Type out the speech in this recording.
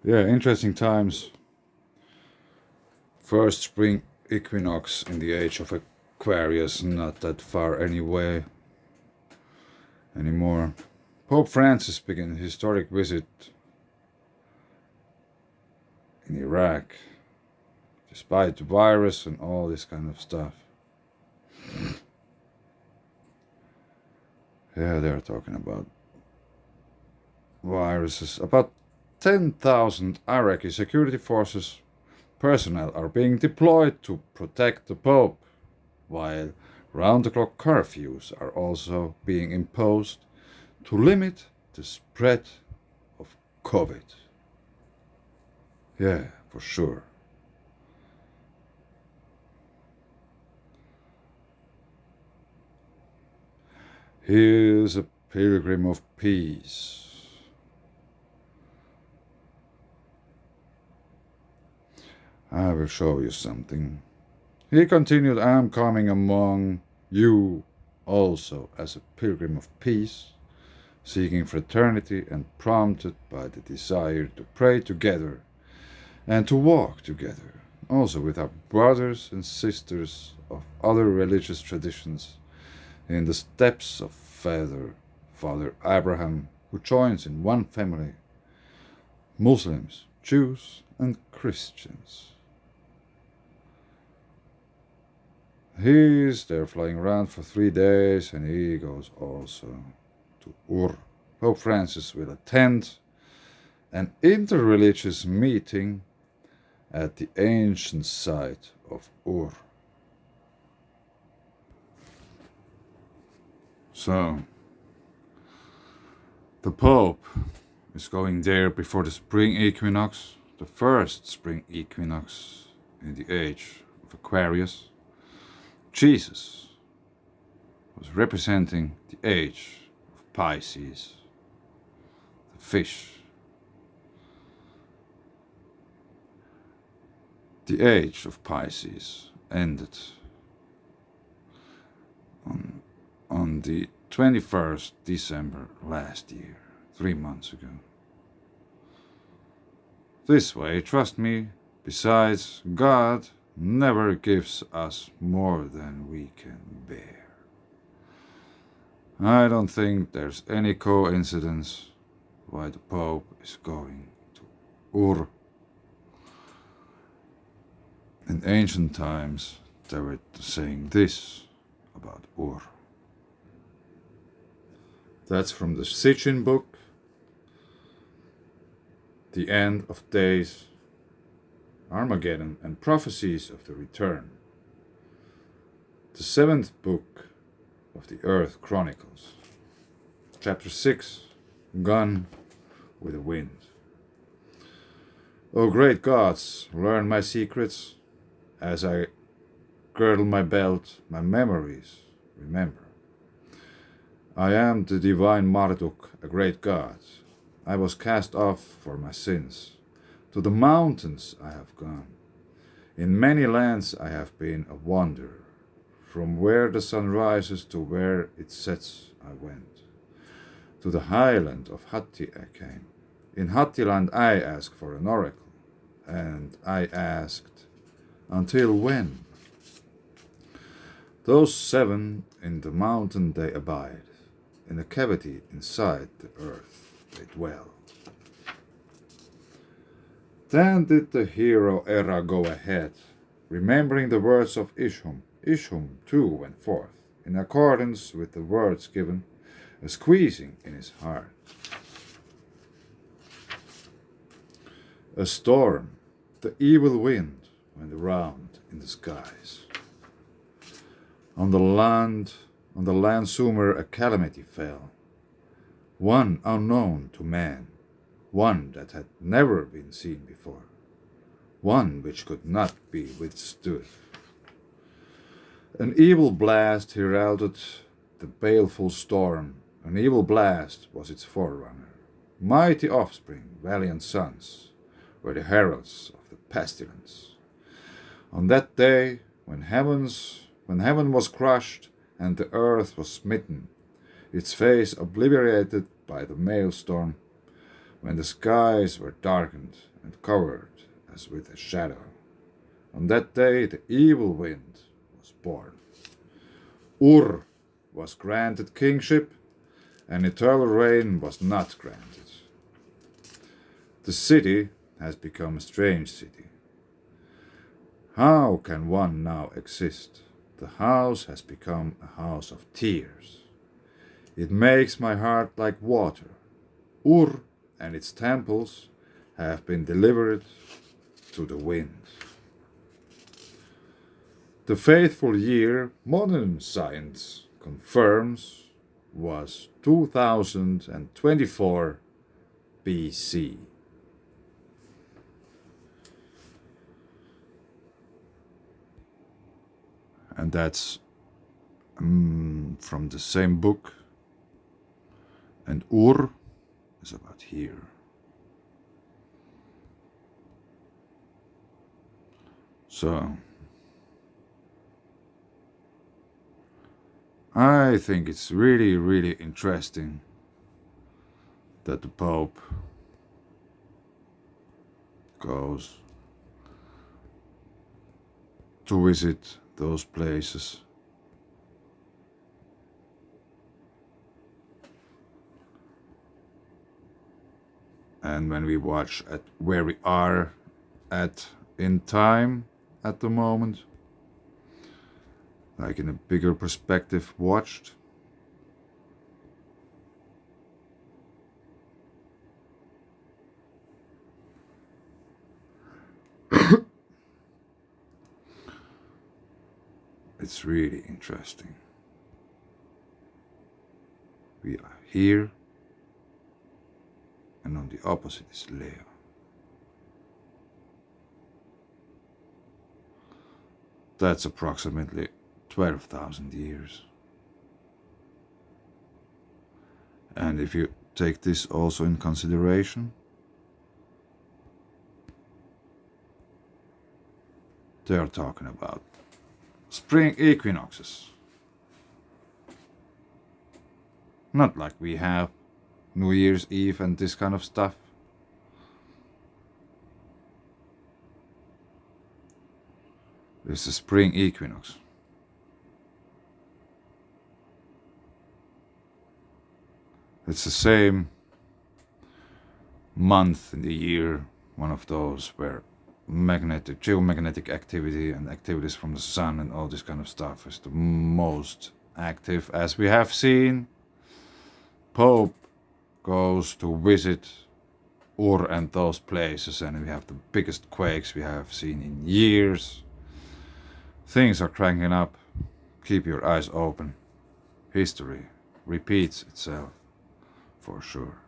Yeah, interesting times. First spring equinox in the age of Aquarius, not that far anymore. Pope Francis began a historic visit in Iraq, despite the virus and all this kind of stuff. Yeah, they're talking about viruses. About 10,000 Iraqi security forces personnel are being deployed to protect the Pope, while round the clock curfews are also being imposed to limit the spread of COVID. Yeah, for sure. Here's a pilgrim of peace. I will show you something. He continued, I am coming among you also as a pilgrim of peace, seeking fraternity and prompted by the desire to pray together and to walk together, also with our brothers and sisters of other religious traditions, in the steps of Father Abraham, who joins in one family Muslims, Jews, and Christians. He's there flying around for 3 days, and he goes also to Ur. Pope Francis will attend an interreligious meeting at the ancient site of Ur. So, the Pope is going there before the spring equinox, the first spring equinox in the age of Aquarius. Jesus was representing the age of Pisces, the fish. The age of Pisces ended on the 21st December last year, 3 months ago. This way, trust me, besides, God never gives us more than we can bear. I don't think there's any coincidence why the Pope is going to Ur. In ancient times, they were saying this about Ur. That's from the Sitchin book, The End of Days, Armageddon, and Prophecies of the Return. The seventh book of the Earth Chronicles. Chapter 6, Gone with the Wind. O great gods, learn my secrets. As I girdle my belt, my memories remember. I am the divine Marduk, a great god. I was cast off for my sins. To the mountains I have gone. In many lands I have been a wanderer. From where the sun rises to where it sets I went. To the highland of Hatti I came. In Hattiland I asked for an oracle, and I asked, until when? Those seven in the mountain they abide, in a cavity inside the earth they dwell. Then did the hero Era go ahead, remembering the words of Ishum. Ishum too went forth, in accordance with the words given, a squeezing in his heart. A storm, the evil wind, went around in the skies. On the land Sumer a calamity fell, one unknown to man, one that had never been seen before, one which could not be withstood. An evil blast heralded the baleful storm, an evil blast was its forerunner. Mighty offspring, valiant sons, were the heralds of the pestilence. On that day, when heaven was crushed and the earth was smitten, its face obliterated by the maelstrom, when the skies were darkened and covered as with a shadow. On that day the evil wind was born. Ur was granted kingship, and eternal reign was not granted. The city has become a strange city. How can one now exist? The house has become a house of tears. It makes my heart like water. Ur and its temples have been delivered to the wind. The faithful year modern science confirms was 2024 BC. And that's from the same book. And Ur is about here. So I think it's really, really interesting that the Pope goes to visit those places. And when we watch at where we are at in time at the moment, like in a bigger perspective watched, it's really interesting. We are here, and on the opposite is Leo. That's approximately 12,000 years. And if you take this also in consideration, they are talking about spring equinoxes. Not like we have New Year's Eve and this kind of stuff. It's a spring equinox. It's the same month in the year, one of those where geomagnetic activity and activities from the sun and all this kind of stuff is the most active. As we have seen, Pope goes to visit Ur and those places, and we have the biggest quakes we have seen in years. Things are cranking up. Keep your eyes open. History repeats itself, for sure.